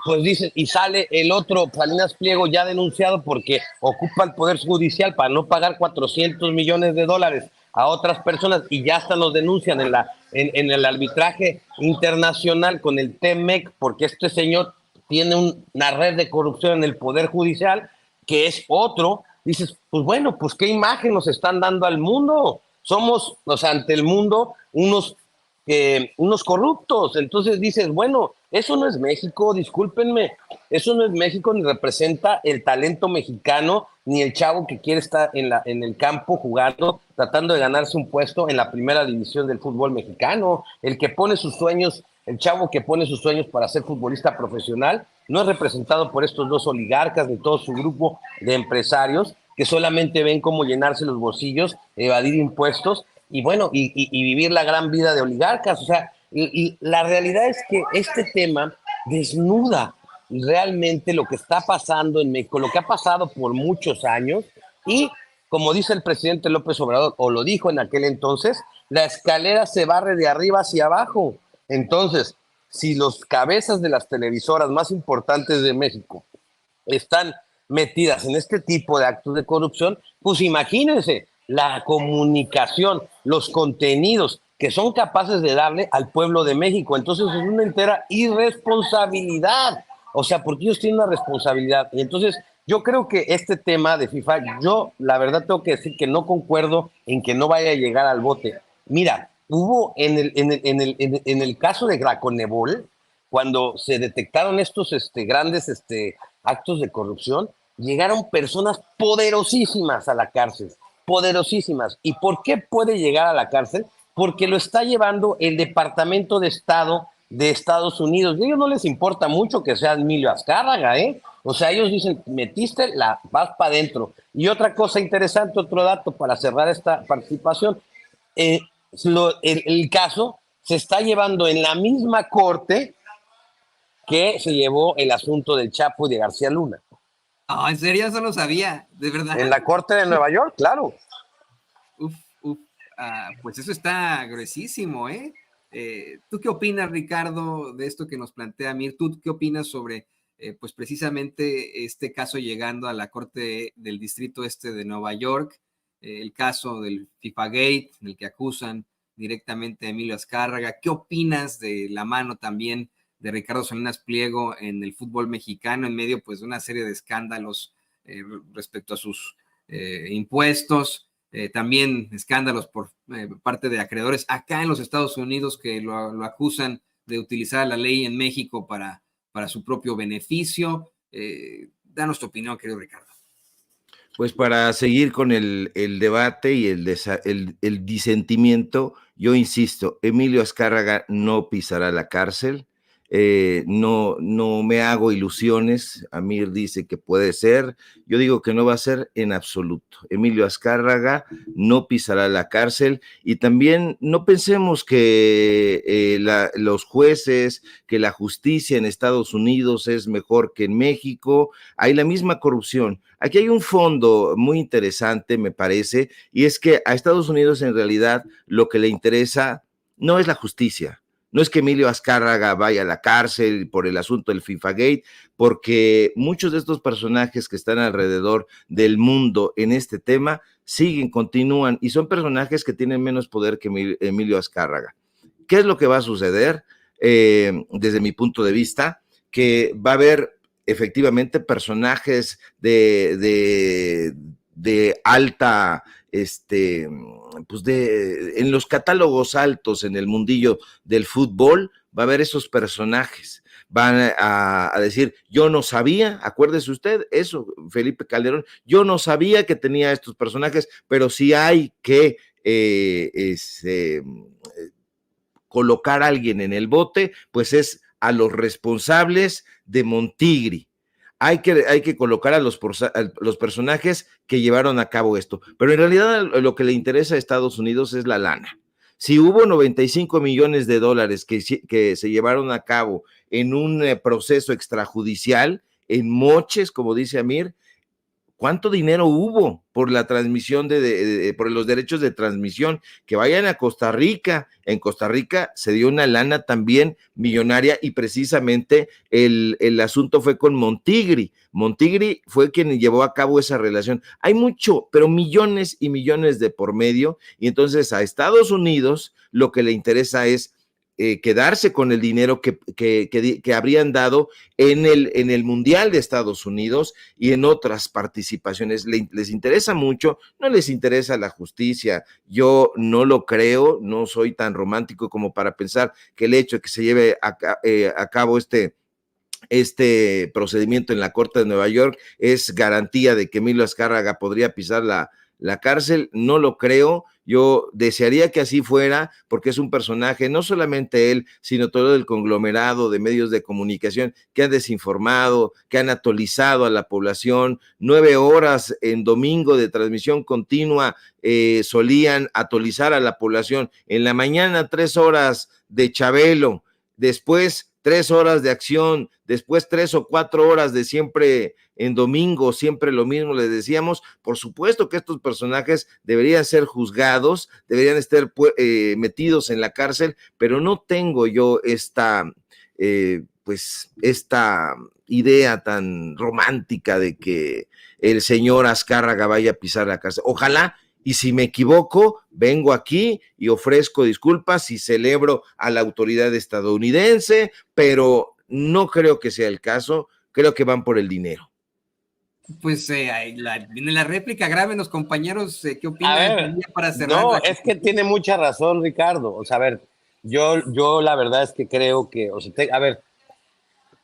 pues dicen, y sale el otro, Salinas Pliego, ya denunciado porque ocupa el Poder Judicial para no pagar 400 millones de dólares a otras personas y ya hasta los denuncian en el arbitraje internacional con el TEMEC porque este señor tiene una red de corrupción en el Poder Judicial que es otro. Dices, pues bueno, pues qué imagen nos están dando al mundo. Somos, o sea, ante el mundo, unos corruptos. Entonces dices, bueno, eso no es México, discúlpenme, eso no es México ni representa el talento mexicano, ni el chavo que quiere estar en el campo jugando, tratando de ganarse un puesto en la primera división del fútbol mexicano. El que pone sus sueños, el chavo que pone sus sueños para ser futbolista profesional, no es representado por estos dos oligarcas ni todo su grupo de empresarios que solamente ven cómo llenarse los bolsillos, evadir impuestos y bueno, y vivir la gran vida de oligarcas. O sea, y la realidad es que este tema desnuda realmente lo que está pasando en México, lo que ha pasado por muchos años y como dice el presidente López Obrador, o lo dijo en aquel entonces, la escalera se barre de arriba hacia abajo. Entonces, si los cabezas de las televisoras más importantes de México están metidas en este tipo de actos de corrupción, pues imagínense la comunicación, los contenidos que son capaces de darle al pueblo de México. Entonces es una entera irresponsabilidad. O sea, porque ellos tienen una responsabilidad. Y entonces yo creo que este tema de FIFA, yo la verdad tengo que decir que no concuerdo en que no vaya a llegar al bote. Mira, hubo en el caso de Graconebol, cuando se detectaron estos grandes actos de corrupción, llegaron personas poderosísimas a la cárcel, poderosísimas. ¿Y por qué puede llegar a la cárcel? Porque lo está llevando el Departamento de Estado de Estados Unidos. Y a ellos no les importa mucho que sea Emilio Azcárraga, ¿eh? O sea, ellos dicen, metiste, vas para adentro. Y otra cosa interesante, otro dato para cerrar esta participación, eh, el caso se está llevando en la misma corte que se llevó el asunto del Chapo y de García Luna. Oh, ¿en serio? Eso no sabía, ¿de verdad? En la corte de Nueva York, claro. Uf, uf. Pues eso está gruesísimo, ¿eh? ¿Tú qué opinas, Ricardo, de esto que nos plantea Mir? ¿Tú qué opinas sobre, pues precisamente este caso llegando a la Corte del Distrito Este de Nueva York, el caso del FIFA Gate, en el que acusan directamente a Emilio Azcárraga? ¿Qué opinas de la mano también de Ricardo Salinas Pliego en el fútbol mexicano en medio, pues, de una serie de escándalos respecto a sus impuestos? También escándalos por parte de acreedores acá en los Estados Unidos que lo acusan de utilizar la ley en México para su propio beneficio. Danos tu opinión, querido Ricardo. Pues para seguir con el debate y el disentimiento, yo insisto, Emilio Azcárraga no pisará la cárcel. No me hago ilusiones. Amir dice que puede ser, yo digo que no va a ser en absoluto. Emilio Azcárraga no pisará la cárcel, y también no pensemos que los jueces, que la justicia en Estados Unidos es mejor que en México. Hay la misma corrupción. Aquí hay un fondo muy interesante, me parece, y es que a Estados Unidos en realidad lo que le interesa no es la justicia. No es que Emilio Azcárraga vaya a la cárcel por el asunto del FIFA Gate, porque muchos de estos personajes que están alrededor del mundo en este tema siguen, continúan, y son personajes que tienen menos poder que Emilio Azcárraga. ¿Qué es lo que va a suceder? Desde mi punto de vista, que va a haber efectivamente personajes de alta, pues en los catálogos altos en el mundillo del fútbol, va a haber esos personajes. Van a decir, yo no sabía, acuérdese usted, eso, Felipe Calderón, yo no sabía que tenía estos personajes, pero si hay que colocar a alguien en el bote, pues es a los responsables de Montigri. Hay que colocar a los personajes que llevaron a cabo esto. Pero en realidad lo que le interesa a Estados Unidos es la lana. Si hubo 95 millones de dólares que se llevaron a cabo en un proceso extrajudicial, en moches, como dice Amir, ¿cuánto dinero hubo por la transmisión por los derechos de transmisión? Que vayan a Costa Rica. En Costa Rica se dio una lana también millonaria, y precisamente el asunto fue con Montigri. Montigri fue quien llevó a cabo esa relación. Hay mucho, pero millones y millones de por medio, y entonces a Estados Unidos lo que le interesa es quedarse con el dinero que habrían dado en el Mundial de Estados Unidos y en otras participaciones. Les interesa mucho, no les interesa la justicia. Yo no lo creo, no soy tan romántico como para pensar que el hecho de que se lleve a cabo este procedimiento en la Corte de Nueva York es garantía de que Emilio Azcárraga podría pisar la cárcel. No lo creo. Yo desearía que así fuera, porque es un personaje, no solamente él, sino todo el conglomerado de medios de comunicación que han desinformado, que han atolizado a la población. 9 horas en domingo de transmisión continua solían atolizar a la población. En la mañana 3 horas de Chabelo, después 3 horas de acción, después 3 o 4 horas de siempre en domingo, siempre lo mismo. Les decíamos, por supuesto que estos personajes deberían ser juzgados, deberían estar metidos en la cárcel, pero no tengo yo esta idea tan romántica de que el señor Azcárraga vaya a pisar la cárcel. Ojalá, y si me equivoco, vengo aquí y ofrezco disculpas y celebro a la autoridad estadounidense, pero no creo que sea el caso, creo que van por el dinero. Pues viene la réplica, grábenos compañeros, ¿qué A opinan ver, para cerrar? no, es que tiene mucha razón, Ricardo. O sea, a ver, yo la verdad es que creo que, o sea, a ver,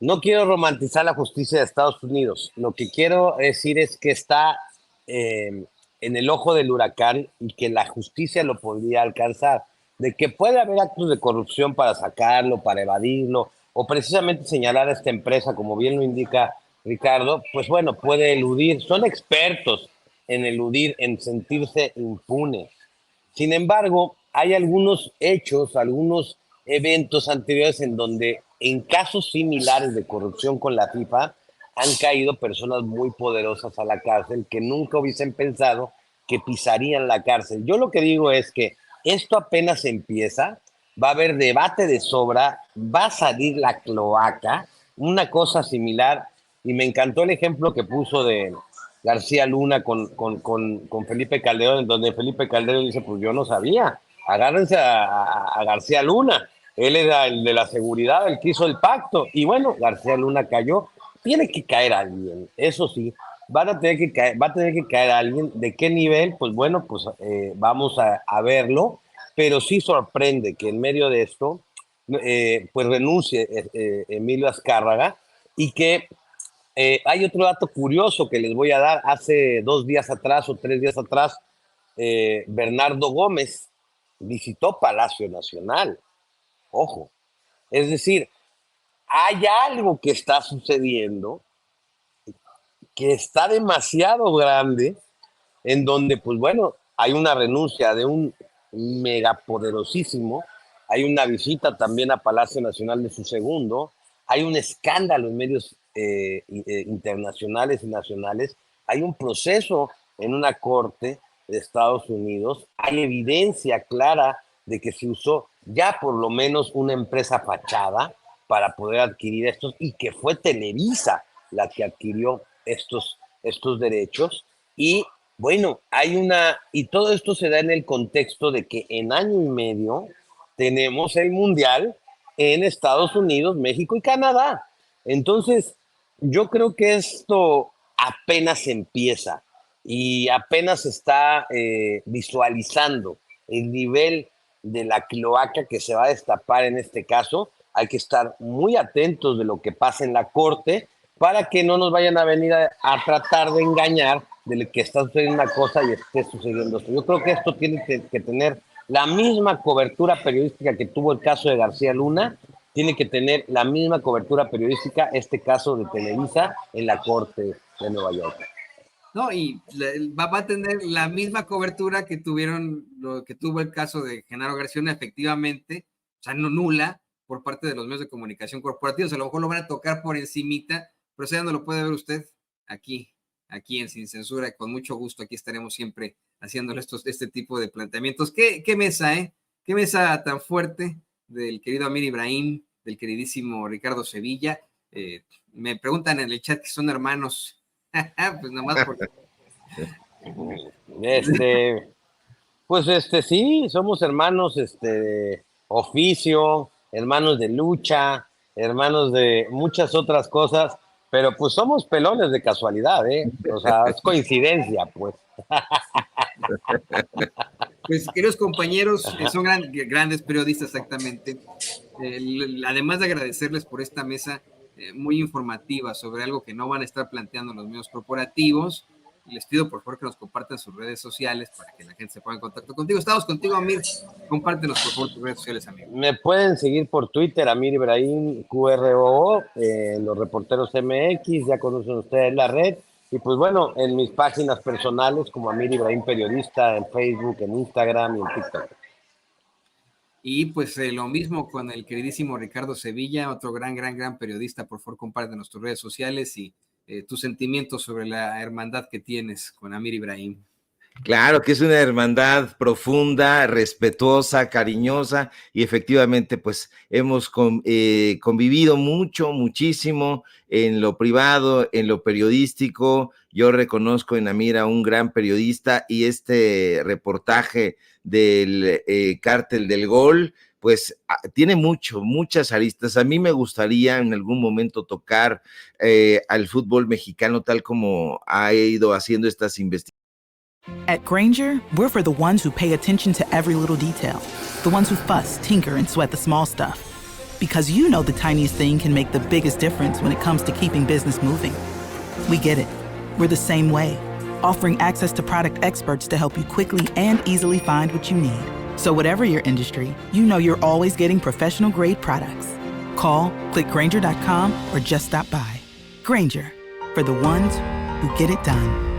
no quiero romantizar la justicia de Estados Unidos. Lo que quiero decir es que está en el ojo del huracán y que la justicia lo podría alcanzar. De que puede haber actos de corrupción para sacarlo, para evadirlo, o precisamente señalar a esta empresa, como bien lo indica Ricardo, pues bueno, puede eludir. Son expertos en eludir, en sentirse impunes. Sin embargo, hay algunos hechos, algunos eventos anteriores en donde en casos similares de corrupción con la FIFA han caído personas muy poderosas a la cárcel que nunca hubiesen pensado que pisarían la cárcel. Yo lo que digo es que esto apenas empieza, va a haber debate de sobra, va a salir la cloaca, una cosa similar, y me encantó el ejemplo que puso de García Luna con Felipe Calderón, en donde Felipe Calderón dice, pues yo no sabía, agárrense a García Luna, él era el de la seguridad, el que hizo el pacto, y bueno, García Luna cayó, tiene que caer alguien, eso sí, va a tener que caer alguien, ¿de qué nivel? Pues bueno, pues vamos a verlo, pero sí sorprende que en medio de esto, pues renuncie Emilio Azcárraga y que hay otro dato curioso que les voy a dar. Hace 2 días atrás o 3 días atrás, Bernardo Gómez visitó Palacio Nacional. Ojo. Es decir, hay algo que está sucediendo que está demasiado grande, en donde, pues bueno, hay una renuncia de un megapoderosísimo, hay una visita también a Palacio Nacional de su segundo, hay un escándalo en medios internacionales y nacionales, hay un proceso en una corte de Estados Unidos, hay evidencia clara de que se usó ya por lo menos una empresa fachada para poder adquirir estos y que fue Televisa la que adquirió estos derechos y bueno, y todo esto se da en el contexto de que en año y medio tenemos el Mundial en Estados Unidos, México y Canadá. Entonces, yo creo que esto apenas empieza y apenas está visualizando el nivel de la cloaca que se va a destapar en este caso. Hay que estar muy atentos de lo que pasa en la corte para que no nos vayan a venir a tratar de engañar de que está sucediendo una cosa y esté sucediendo esto. Yo creo que esto tiene que tener la misma cobertura periodística que tuvo el caso de García Luna, tiene que tener la misma cobertura periodística este caso de Televisa en la Corte de Nueva York. No, y va a tener la misma cobertura que tuvo el caso de Genaro García Luna, efectivamente, o sea, no nula por parte de los medios de comunicación corporativos. A lo mejor lo van a tocar por encimita, pero eso ya no lo puede ver usted aquí en Sin Censura. Con mucho gusto aquí estaremos siempre haciéndole este tipo de planteamientos. ¿Qué mesa, qué mesa tan fuerte del querido Amir Ibrahim, del queridísimo Ricardo Sevilla? Me preguntan en el chat que son hermanos. Pues nada más por... Pues sí, somos hermanos de oficio, hermanos de lucha, hermanos de muchas otras cosas, pero pues somos pelones de casualidad, o sea, es coincidencia, pues. Pues queridos compañeros, son grandes periodistas exactamente. Además de agradecerles por esta mesa muy informativa sobre algo que no van a estar planteando los medios corporativos, les pido por favor que nos compartan sus redes sociales para que la gente se ponga en contacto contigo. Estamos contigo, Amir. Compártenos por favor tus redes sociales, amigo. Me pueden seguir por Twitter, Amir Ibrahim, QRO, los reporteros MX, ya conocen ustedes la red. Y pues bueno, en mis páginas personales como Amir Ibrahim Periodista, en Facebook, en Instagram y en TikTok. Y pues lo mismo con el queridísimo Ricardo Sevilla, otro gran periodista. Por favor, compártenos tus redes sociales y tus sentimientos sobre la hermandad que tienes con Amir Ibrahim. Claro que es una hermandad profunda, respetuosa, cariñosa y efectivamente pues hemos convivido muchísimo en lo privado, en lo periodístico. Yo reconozco en Amira un gran periodista y este reportaje del Cártel del Gol pues tiene muchas aristas. A mí me gustaría en algún momento tocar al fútbol mexicano tal como ha ido haciendo estas investigaciones. At Grainger, we're for the ones who pay attention to every little detail. The ones who fuss, tinker, and sweat the small stuff. Because you know the tiniest thing can make the biggest difference when it comes to keeping business moving. We get it. We're the same way. Offering access to product experts to help you quickly and easily find what you need. So whatever your industry, you know you're always getting professional grade products. Call, click Grainger.com, or just stop by. Grainger, for the ones who get it done.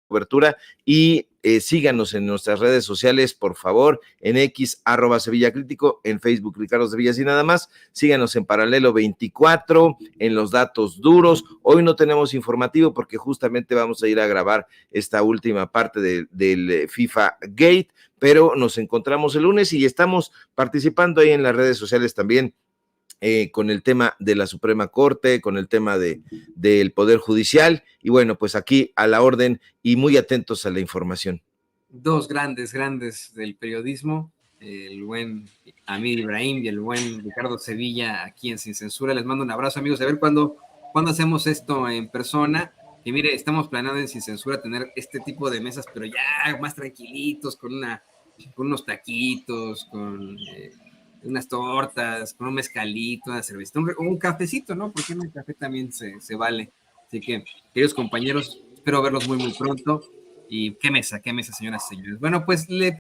Cobertura y síganos en nuestras redes sociales, por favor, en X, @Sevilla Crítico, en Facebook, Ricardo Sevillas y nada más. Síganos en Paralelo 24, en los datos duros. Hoy no tenemos informativo porque justamente vamos a ir a grabar esta última parte del FIFA Gate, pero nos encontramos el lunes y estamos participando ahí en las redes sociales también. Con el tema de la Suprema Corte, con el tema del Poder Judicial, y bueno, pues aquí a la orden y muy atentos a la información. Dos grandes del periodismo, el buen Amir Ibrahim y el buen Ricardo Sevilla aquí en Sin Censura. Les mando un abrazo, amigos, a ver cuándo hacemos esto en persona. Y mire, estamos planeando en Sin Censura tener este tipo de mesas, pero ya más tranquilitos, con unos taquitos, con unas tortas, con un mezcalito, una cervecita, un cafecito, ¿no? Porque el café también se vale. Así que, queridos compañeros, espero verlos muy pronto. Y qué mesa, señoras y señores. Bueno, pues